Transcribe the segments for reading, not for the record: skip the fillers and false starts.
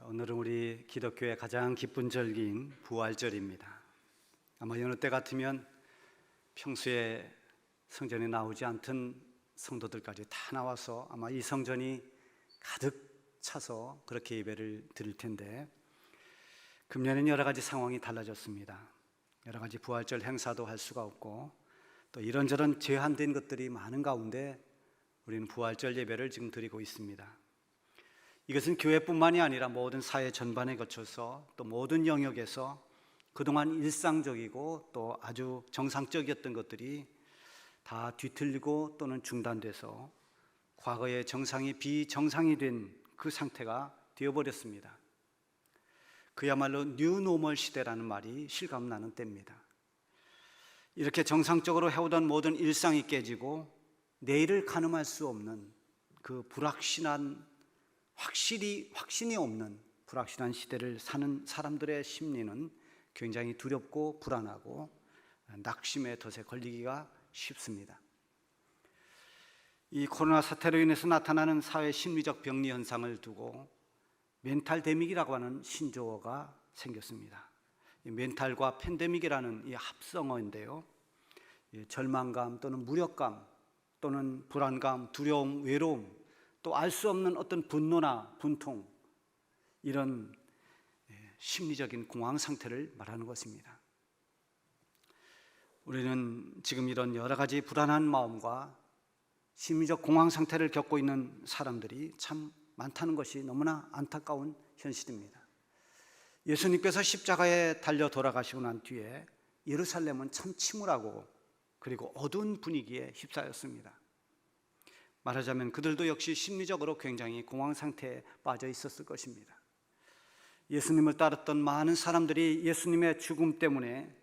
오늘은 우리 기독교의 가장 기쁜 절기인 부활절입니다. 아마 여느 때 같으면 평소에 성전에 나오지 않던 성도들까지 다 나와서 아마 이 성전이 가득 차서 그렇게 예배를 드릴 텐데, 금년에는 여러 가지 상황이 달라졌습니다. 여러 가지 부활절 행사도 할 수가 없고 또 이런저런 제한된 것들이 많은 가운데 우리는 부활절 예배를 지금 드리고 있습니다. 이것은 교회뿐만이 아니라 모든 사회 전반에 거쳐서 또 모든 영역에서 그동안 일상적이고 또 아주 정상적이었던 것들이 다 뒤틀리고 또는 중단돼서 과거의 정상이 비정상이 된 그 상태가 되어버렸습니다. 그야말로 뉴노멀 시대라는 말이 실감나는 때입니다. 이렇게 정상적으로 해오던 모든 일상이 깨지고 내일을 가늠할 수 없는 그 불확신한, 확신이 없는 불확실한 시대를 사는 사람들의 심리는 굉장히 두렵고 불안하고 낙심의 덫에 걸리기가 쉽습니다. 이 코로나 사태로 인해서 나타나는 사회 심리적 병리 현상을 두고 멘탈 데믹이라고 하는 신조어가 생겼습니다. 이 멘탈과 팬데믹이라는 이 합성어인데요, 절망감 또는 무력감 또는 불안감, 두려움, 외로움, 또 알 수 없는 어떤 분노나 분통, 이런 심리적인 공황 상태를 말하는 것입니다. 우리는 지금 이런 여러 가지 불안한 마음과 심리적 공황 상태를 겪고 있는 사람들이 참 많다는 것이 너무나 안타까운 현실입니다. 예수님께서 십자가에 달려 돌아가시고 난 뒤에 예루살렘은 참 침울하고 그리고 어두운 분위기에 휩싸였습니다. 말하자면 그들도 역시 심리적으로 굉장히 공황 상태에 빠져 있었을 것입니다. 예수님을 따랐던 많은 사람들이 예수님의 죽음 때문에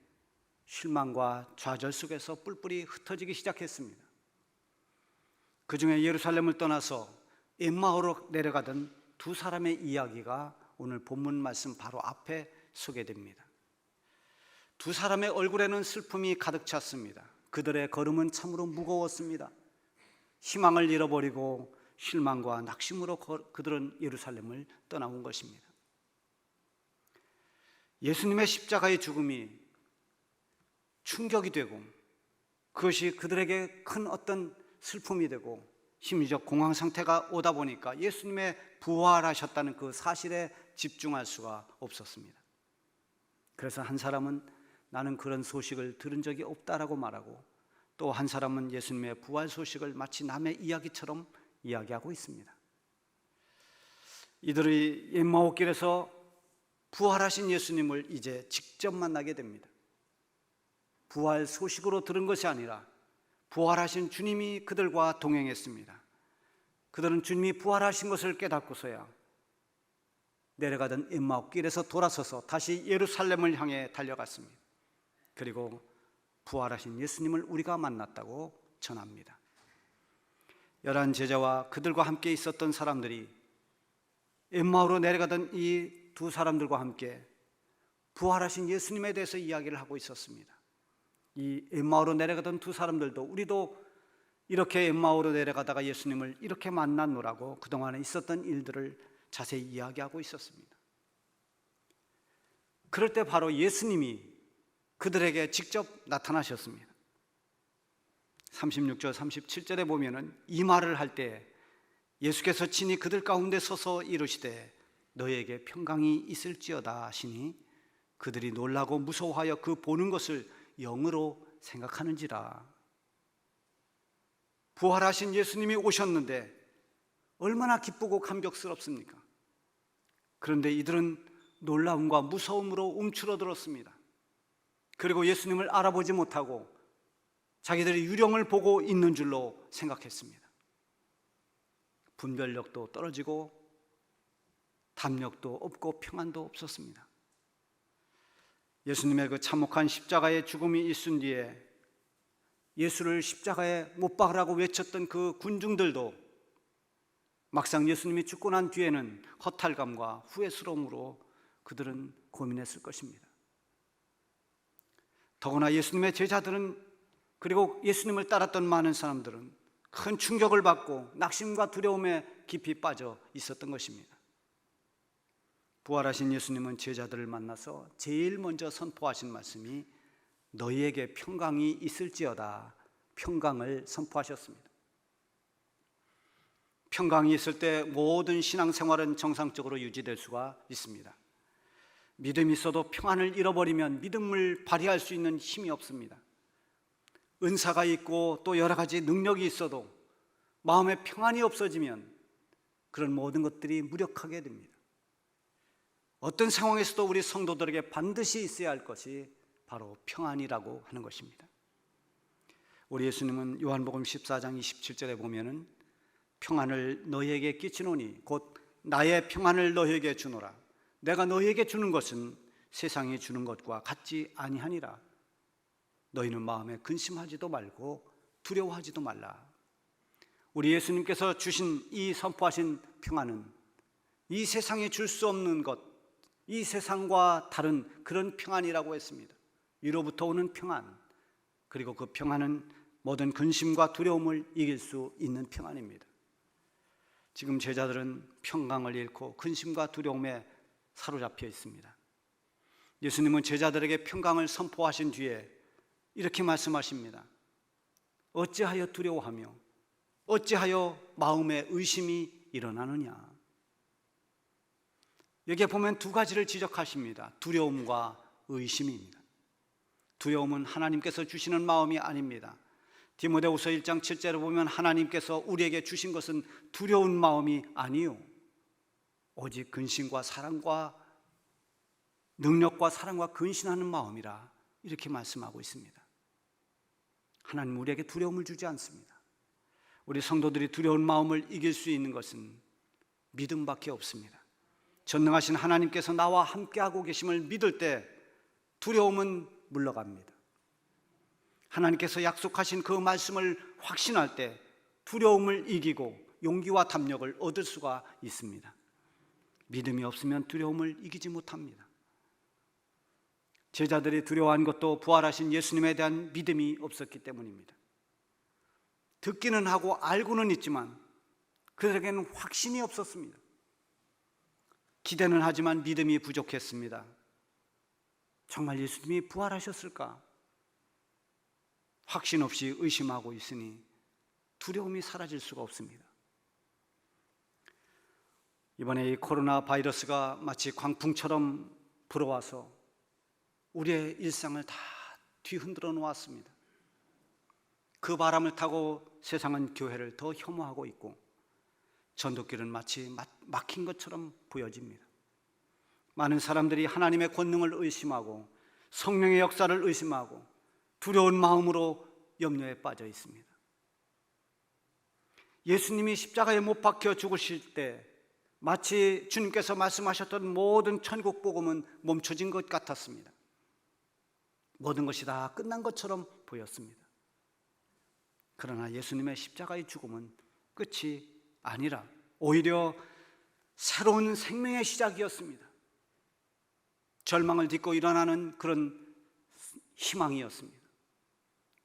실망과 좌절 속에서 뿔뿔이 흩어지기 시작했습니다. 그 중에 예루살렘을 떠나서 엠마오로 내려가던 두 사람의 이야기가 오늘 본문 말씀 바로 앞에 소개됩니다. 두 사람의 얼굴에는 슬픔이 가득 찼습니다. 그들의 걸음은 참으로 무거웠습니다. 희망을 잃어버리고 실망과 낙심으로 그들은 예루살렘을 떠나온 것입니다. 예수님의 십자가의 죽음이 충격이 되고 그것이 그들에게 큰 어떤 슬픔이 되고 심리적 공황 상태가 오다 보니까 예수님의 부활하셨다는 그 사실에 집중할 수가 없었습니다. 그래서 한 사람은 나는 그런 소식을 들은 적이 없다라고 말하고, 또 한 사람은 예수님의 부활 소식을 마치 남의 이야기처럼 이야기하고 있습니다. 이들이 엠마오길에서 부활하신 예수님을 이제 직접 만나게 됩니다. 부활 소식으로 들은 것이 아니라 부활하신 주님이 그들과 동행했습니다. 그들은 주님이 부활하신 것을 깨닫고서야 내려가던 엠마오길에서 돌아서서 다시 예루살렘을 향해 달려갔습니다. 그리고 부활하신 예수님을 우리가 만났다고 전합니다. 11 제자와 그들과 함께 있었던 사람들이 엠마오로 내려가던 이 두 사람들과 함께 부활하신 예수님에 대해서 이야기를 하고 있었습니다. 이 엠마오로 내려가던 두 사람들도 우리도 이렇게 엠마오로 내려가다가 예수님을 이렇게 만났노라고 그동안에 있었던 일들을 자세히 이야기하고 있었습니다. 그럴 때 바로 예수님이 그들에게 직접 나타나셨습니다. 36절 37절에 보면은 이 말을 할 때 예수께서 친히 그들 가운데 서서 이르시되 너희에게 평강이 있을지어다 하시니 그들이 놀라고 무서워하여 그 보는 것을 영으로 생각하는지라. 부활하신 예수님이 오셨는데 얼마나 기쁘고 감격스럽습니까? 그런데 이들은 놀라움과 무서움으로 움츠러들었습니다. 그리고 예수님을 알아보지 못하고 자기들이 유령을 보고 있는 줄로 생각했습니다. 분별력도 떨어지고 담력도 없고 평안도 없었습니다. 예수님의 그 참혹한 십자가의 죽음이 있은 뒤에 예수를 십자가에 못 박으라고 외쳤던 그 군중들도 막상 예수님이 죽고 난 뒤에는 허탈감과 후회스러움으로 그들은 고민했을 것입니다. 더구나 예수님의 제자들은, 그리고 예수님을 따랐던 많은 사람들은 큰 충격을 받고 낙심과 두려움에 깊이 빠져 있었던 것입니다. 부활하신 예수님은 제자들을 만나서 제일 먼저 선포하신 말씀이 너희에게 평강이 있을지어다, 평강을 선포하셨습니다. 평강이 있을 때 모든 신앙생활은 정상적으로 유지될 수가 있습니다. 믿음이 있어도 평안을 잃어버리면 믿음을 발휘할 수 있는 힘이 없습니다. 은사가 있고 또 여러 가지 능력이 있어도 마음에 평안이 없어지면 그런 모든 것들이 무력하게 됩니다. 어떤 상황에서도 우리 성도들에게 반드시 있어야 할 것이 바로 평안이라고 하는 것입니다. 우리 예수님은 요한복음 14장 27절에 보면은 평안을 너희에게 끼치노니 곧 나의 평안을 너희에게 주노라. 내가 너희에게 주는 것은 세상이 주는 것과 같지 아니하니라. 너희는 마음에 근심하지도 말고 두려워하지도 말라. 우리 예수님께서 주신 이 선포하신 평안은 이 세상에 줄 수 없는 것, 이 세상과 다른 그런 평안이라고 했습니다. 위로부터 오는 평안, 그리고 그 평안은 모든 근심과 두려움을 이길 수 있는 평안입니다. 지금 제자들은 평강을 잃고 근심과 두려움에 사로잡혀 있습니다. 예수님은 제자들에게 평강을 선포하신 뒤에 이렇게 말씀하십니다. 어찌하여 두려워하며 어찌하여 마음에 의심이 일어나느냐. 여기에 보면 두 가지를 지적하십니다. 두려움과 의심입니다. 두려움은 하나님께서 주시는 마음이 아닙니다. 디모데후서 1장 7절에 보면 하나님께서 우리에게 주신 것은 두려운 마음이 아니요 오직 근심과 사랑과 능력과 사랑과 근신하는 마음이라 이렇게 말씀하고 있습니다. 하나님은 우리에게 두려움을 주지 않습니다. 우리 성도들이 두려운 마음을 이길 수 있는 것은 믿음밖에 없습니다. 전능하신 하나님께서 나와 함께하고 계심을 믿을 때 두려움은 물러갑니다. 하나님께서 약속하신 그 말씀을 확신할 때 두려움을 이기고 용기와 담력을 얻을 수가 있습니다. 믿음이 없으면 두려움을 이기지 못합니다. 제자들이 두려워한 것도 부활하신 예수님에 대한 믿음이 없었기 때문입니다. 듣기는 하고 알고는 있지만 그들에게는 확신이 없었습니다. 기대는 하지만 믿음이 부족했습니다. 정말 예수님이 부활하셨을까? 확신 없이 의심하고 있으니 두려움이 사라질 수가 없습니다. 이번에 이 코로나 바이러스가 마치 광풍처럼 불어와서 우리의 일상을 다 뒤흔들어 놓았습니다. 그 바람을 타고 세상은 교회를 더 혐오하고 있고 전도길은 마치 막힌 것처럼 보여집니다. 많은 사람들이 하나님의 권능을 의심하고 성령의 역사를 의심하고 두려운 마음으로 염려에 빠져 있습니다. 예수님이 십자가에 못 박혀 죽으실 때 마치 주님께서 말씀하셨던 모든 천국 복음은 멈춰진 것 같았습니다. 모든 것이 다 끝난 것처럼 보였습니다. 그러나 예수님의 십자가의 죽음은 끝이 아니라 오히려 새로운 생명의 시작이었습니다. 절망을 딛고 일어나는 그런 희망이었습니다.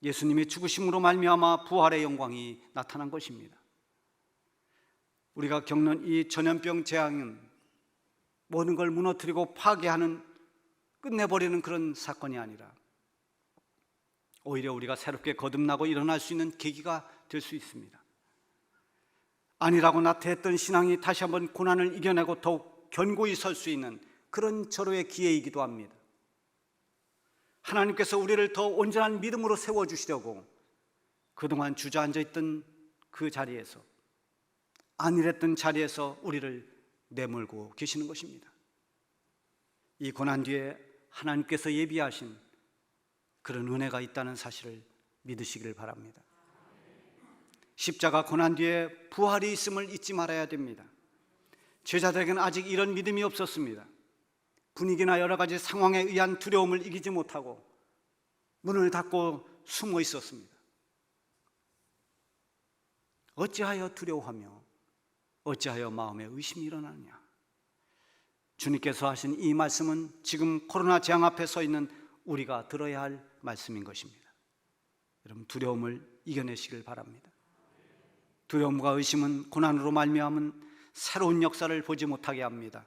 예수님의 죽으심으로 말미암아 부활의 영광이 나타난 것입니다. 우리가 겪는 이 전염병 재앙은 모든 걸 무너뜨리고 파괴하는, 끝내버리는 그런 사건이 아니라 오히려 우리가 새롭게 거듭나고 일어날 수 있는 계기가 될 수 있습니다. 아니라고 나태했던 신앙이 다시 한번 고난을 이겨내고 더욱 견고히 설 수 있는 그런 절호의 기회이기도 합니다. 하나님께서 우리를 더 온전한 믿음으로 세워주시려고 그동안 주저앉아 있던 그 자리에서, 안일했던 자리에서 우리를 내몰고 계시는 것입니다. 이 고난 뒤에 하나님께서 예비하신 그런 은혜가 있다는 사실을 믿으시기를 바랍니다. 십자가 고난 뒤에 부활이 있음을 잊지 말아야 됩니다. 제자들에게는 아직 이런 믿음이 없었습니다. 분위기나 여러 가지 상황에 의한 두려움을 이기지 못하고 문을 닫고 숨어 있었습니다. 어찌하여 두려워하며 어찌하여 마음에 의심이 일어나느냐. 주님께서 하신 이 말씀은 지금 코로나 재앙 앞에 서 있는 우리가 들어야 할 말씀인 것입니다. 여러분, 두려움을 이겨내시길 바랍니다. 두려움과 의심은 고난으로 말미암은 새로운 역사를 보지 못하게 합니다.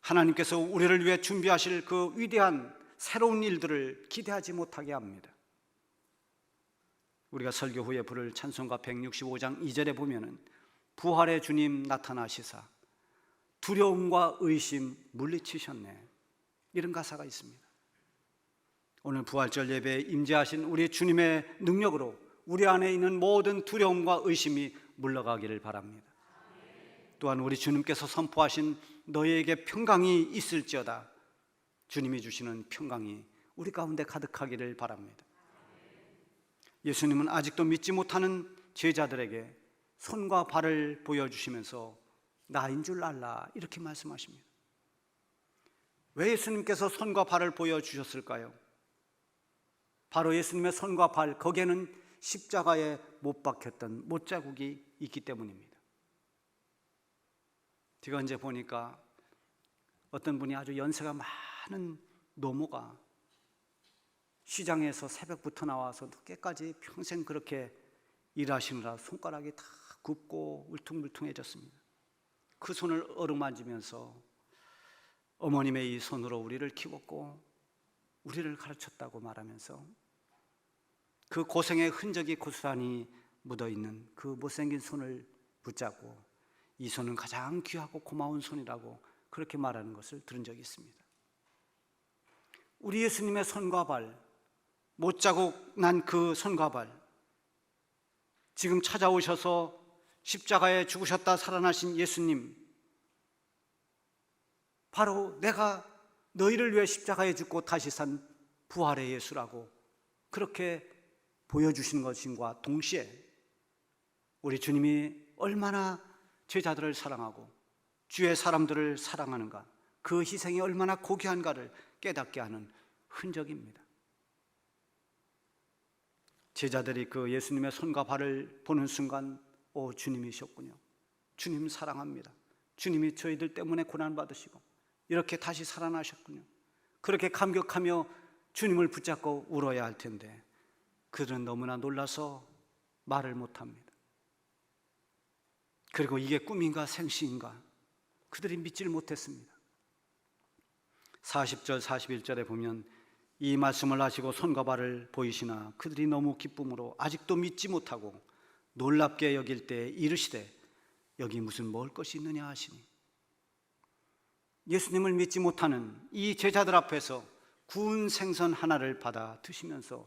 하나님께서 우리를 위해 준비하실 그 위대한 새로운 일들을 기대하지 못하게 합니다. 우리가 설교 후에 부를 찬송가 165장 2절에 보면은 부활의 주님 나타나시사 두려움과 의심 물리치셨네, 이런 가사가 있습니다. 오늘 부활절 예배에 임재하신 우리 주님의 능력으로 우리 안에 있는 모든 두려움과 의심이 물러가기를 바랍니다. 또한 우리 주님께서 선포하신 너희에게 평강이 있을지어다, 주님이 주시는 평강이 우리 가운데 가득하기를 바랍니다. 예수님은 아직도 믿지 못하는 제자들에게 손과 발을 보여주시면서 나인 줄 알라, 이렇게 말씀하십니다. 왜 예수님께서 손과 발을 보여주셨을까요? 바로 예수님의 손과 발, 거기에는 십자가에 못 박혔던 못자국이 있기 때문입니다. 제가 언제 보니까 어떤 분이 아주 연세가 많은 노모가 시장에서 새벽부터 나와서 늦게까지 평생 그렇게 일하시느라 손가락이 다 굽고 울퉁불퉁해졌습니다. 그 손을 어루만지면서 어머님의 이 손으로 우리를 키웠고 우리를 가르쳤다고 말하면서 그 고생의 흔적이 고스란히 묻어있는 그 못생긴 손을 붙잡고 이 손은 가장 귀하고 고마운 손이라고 그렇게 말하는 것을 들은 적이 있습니다. 우리 예수님의 손과 발, 못자국 난 그 손과 발, 지금 찾아오셔서 십자가에 죽으셨다 살아나신 예수님, 바로 내가 너희를 위해 십자가에 죽고 다시 산 부활의 예수라고 그렇게 보여주신 것과 동시에 우리 주님이 얼마나 제자들을 사랑하고 주의 사람들을 사랑하는가, 그 희생이 얼마나 고귀한가를 깨닫게 하는 흔적입니다. 제자들이 그 예수님의 손과 발을 보는 순간, 오, 주님이셨군요, 주님 사랑합니다, 주님이 저희들 때문에 고난받으시고 이렇게 다시 살아나셨군요, 그렇게 감격하며 주님을 붙잡고 울어야 할 텐데 그들은 너무나 놀라서 말을 못합니다. 그리고 이게 꿈인가 생시인가 그들이 믿지를 못했습니다. 40절 41절에 보면 이 말씀을 하시고 손과 발을 보이시나 그들이 너무 기쁨으로 아직도 믿지 못하고 놀랍게 여길 때 이르시되 여기 무슨 먹을 것이 있느냐 하시니, 예수님을 믿지 못하는 이 제자들 앞에서 구운 생선 하나를 받아 드시면서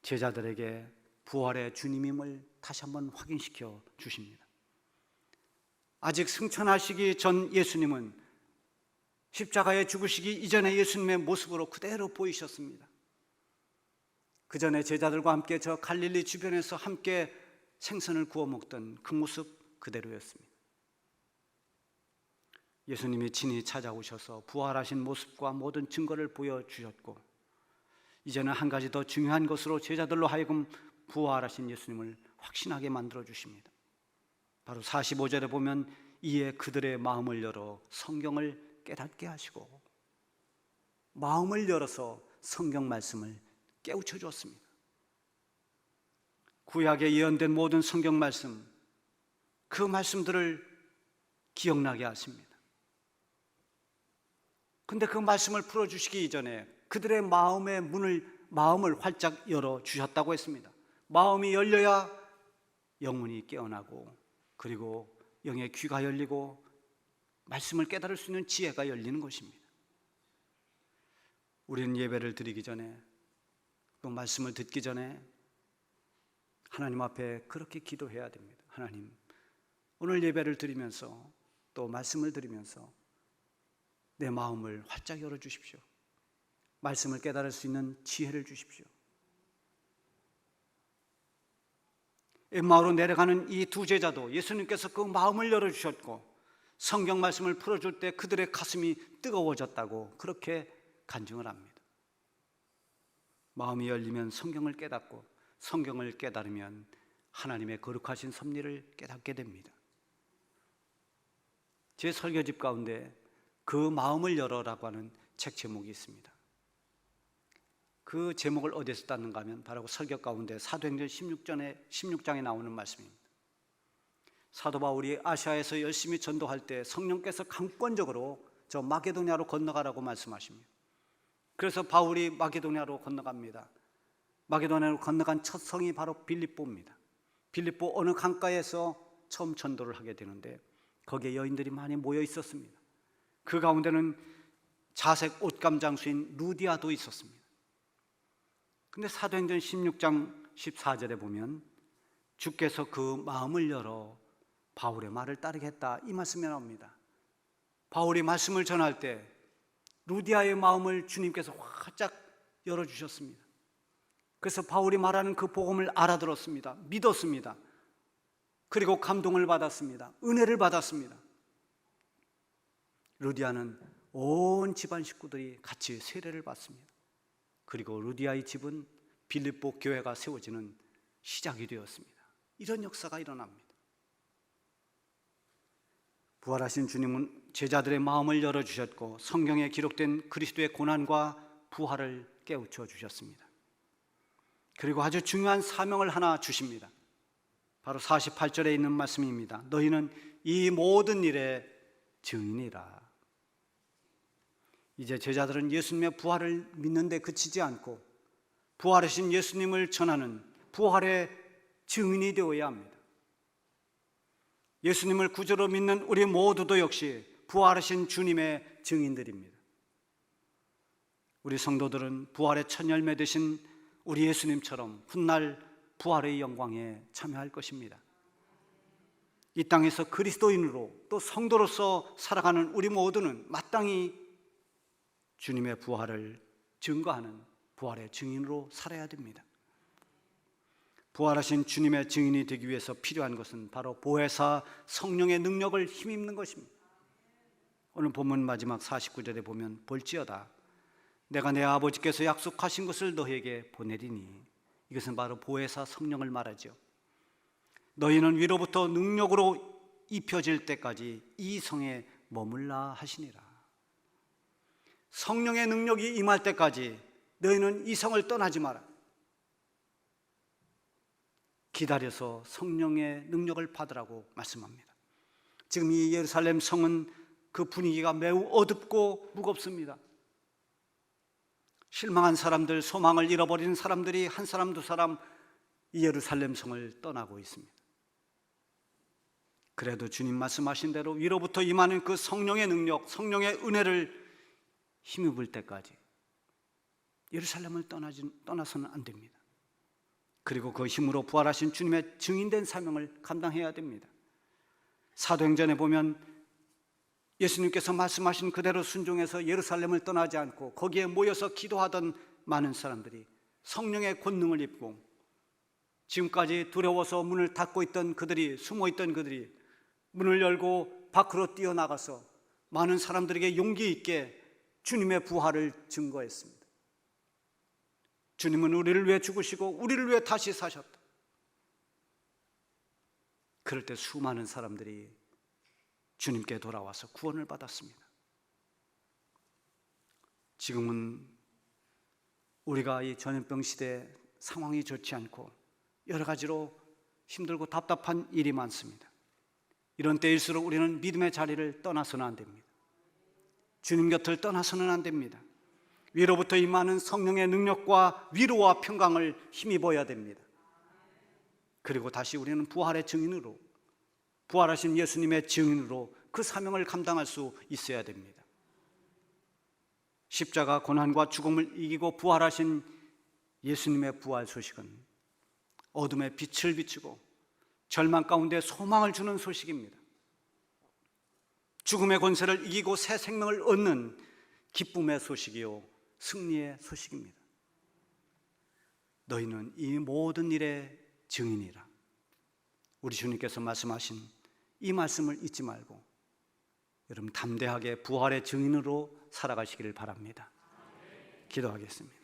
제자들에게 부활의 주님임을 다시 한번 확인시켜 주십니다. 아직 승천하시기 전 예수님은 십자가에 죽으시기 이전의 예수님의 모습으로 그대로 보이셨습니다. 그 전에 제자들과 함께 저 갈릴리 주변에서 함께 생선을 구워 먹던 그 모습 그대로였습니다. 예수님이 친히 찾아오셔서 부활하신 모습과 모든 증거를 보여주셨고, 이제는 한 가지 더 중요한 것으로 제자들로 하여금 부활하신 예수님을 확신하게 만들어 주십니다. 바로 45절에 보면 이에 그들의 마음을 열어 성경을 깨닫게 하시고, 마음을 열어서 성경 말씀을 깨우쳐 주었습니다. 구약에 예언된 모든 성경 말씀, 그 말씀들을 기억나게 하십니다. 근데 그 말씀을 풀어주시기 이전에 그들의 마음을 활짝 열어 주셨다고 했습니다. 마음이 열려야 영혼이 깨어나고, 그리고 영의 귀가 열리고 말씀을 깨달을 수 있는 지혜가 열리는 것입니다. 우리는 예배를 드리기 전에, 그 말씀을 듣기 전에 하나님 앞에 그렇게 기도해야 됩니다. 하나님, 오늘 예배를 드리면서 또 말씀을 드리면서 내 마음을 활짝 열어주십시오. 말씀을 깨달을 수 있는 지혜를 주십시오. 엠마오로 내려가는 이 두 제자도 예수님께서 그 마음을 열어주셨고 성경 말씀을 풀어줄 때 그들의 가슴이 뜨거워졌다고 그렇게 간증을 합니다. 마음이 열리면 성경을 깨닫고, 성경을 깨달으면 하나님의 거룩하신 섭리를 깨닫게 됩니다. 제 설교집 가운데 그 마음을 열어라고 하는 책 제목이 있습니다. 그 제목을 어디서 땄는가 하면 바로 설교 가운데 사도행전 16장에 나오는 말씀입니다. 사도 바울이 아시아에서 열심히 전도할 때 성령께서 강권적으로 저 마게도냐로 건너가라고 말씀하십니다. 그래서 바울이 마게도냐로 건너갑니다. 마게도냐로 건너간 첫 성이 바로 빌립보입니다. 빌립보 어느 강가에서 처음 전도를 하게 되는데 거기에 여인들이 많이 모여 있었습니다. 그 가운데는 자색 옷감 장수인 루디아도 있었습니다. 근데 사도행전 16장 14절에 보면 주께서 그 마음을 열어 바울의 말을 따르겠다, 이 말씀이 나옵니다. 바울이 말씀을 전할 때 루디아의 마음을 주님께서 활짝 열어주셨습니다. 그래서 바울이 말하는 그 복음을 알아들었습니다. 믿었습니다. 그리고 감동을 받았습니다. 은혜를 받았습니다. 루디아는 온 집안 식구들이 같이 세례를 받습니다. 그리고 루디아의 집은 빌립보 교회가 세워지는 시작이 되었습니다. 이런 역사가 일어납니다. 부활하신 주님은 제자들의 마음을 열어주셨고 성경에 기록된 그리스도의 고난과 부활을 깨우쳐 주셨습니다. 그리고 아주 중요한 사명을 하나 주십니다. 바로 48절에 있는 말씀입니다. 너희는 이 모든 일의 증인이라. 이제 제자들은 예수님의 부활을 믿는 데 그치지 않고 부활하신 예수님을 전하는 부활의 증인이 되어야 합니다. 예수님을 구주로 믿는 우리 모두도 역시 부활하신 주님의 증인들입니다. 우리 성도들은 부활의 첫 열매 되신 우리 예수님처럼 훗날 부활의 영광에 참여할 것입니다. 이 땅에서 그리스도인으로 또 성도로서 살아가는 우리 모두는 마땅히 주님의 부활을 증거하는 부활의 증인으로 살아야 됩니다. 부활하신 주님의 증인이 되기 위해서 필요한 것은 바로 보혜사 성령의 능력을 힘입는 것입니다. 오늘 본문 마지막 49절에 보면 볼지어다 내가 내 아버지께서 약속하신 것을 너희에게 보내리니, 이것은 바로 보혜사 성령을 말하죠. 너희는 위로부터 능력으로 입혀질 때까지 이 성에 머물라 하시니라. 성령의 능력이 임할 때까지 너희는 이 성을 떠나지 마라. 기다려서 성령의 능력을 받으라고 말씀합니다. 지금 이 예루살렘 성은 그 분위기가 매우 어둡고 무겁습니다. 실망한 사람들, 소망을 잃어버린 사람들이 한 사람 두 사람 이 예루살렘 성을 떠나고 있습니다. 그래도 주님 말씀하신 대로 위로부터 임하는 그 성령의 능력, 성령의 은혜를 힘입을 때까지 예루살렘을 떠나서는 안 됩니다. 그리고 그 힘으로 부활하신 주님의 증인된 사명을 감당해야 됩니다. 사도행전에 보면 예수님께서 말씀하신 그대로 순종해서 예루살렘을 떠나지 않고 거기에 모여서 기도하던 많은 사람들이 성령의 권능을 입고 지금까지 두려워서 문을 닫고 있던 그들이, 숨어있던 그들이 문을 열고 밖으로 뛰어나가서 많은 사람들에게 용기 있게 주님의 부활을 증거했습니다. 주님은 우리를 위해 죽으시고 우리를 위해 다시 사셨다. 그럴 때 수많은 사람들이 주님께 돌아와서 구원을 받았습니다. 지금은 우리가 이 전염병 시대에 상황이 좋지 않고 여러 가지로 힘들고 답답한 일이 많습니다. 이런 때일수록 우리는 믿음의 자리를 떠나서는 안 됩니다. 주님 곁을 떠나서는 안 됩니다. 위로부터 임하는 성령의 능력과 위로와 평강을 힘입어야 됩니다. 그리고 다시 우리는 부활의 증인으로, 부활하신 예수님의 증인으로 그 사명을 감당할 수 있어야 됩니다. 십자가 고난과 죽음을 이기고 부활하신 예수님의 부활 소식은 어둠의 빛을 비추고 절망 가운데 소망을 주는 소식입니다. 죽음의 권세를 이기고 새 생명을 얻는 기쁨의 소식이요 승리의 소식입니다. 너희는 이 모든 일의 증인이라. 우리 주님께서 말씀하신 이 말씀을 잊지 말고 여러분 담대하게 부활의 증인으로 살아가시기를 바랍니다. 기도하겠습니다.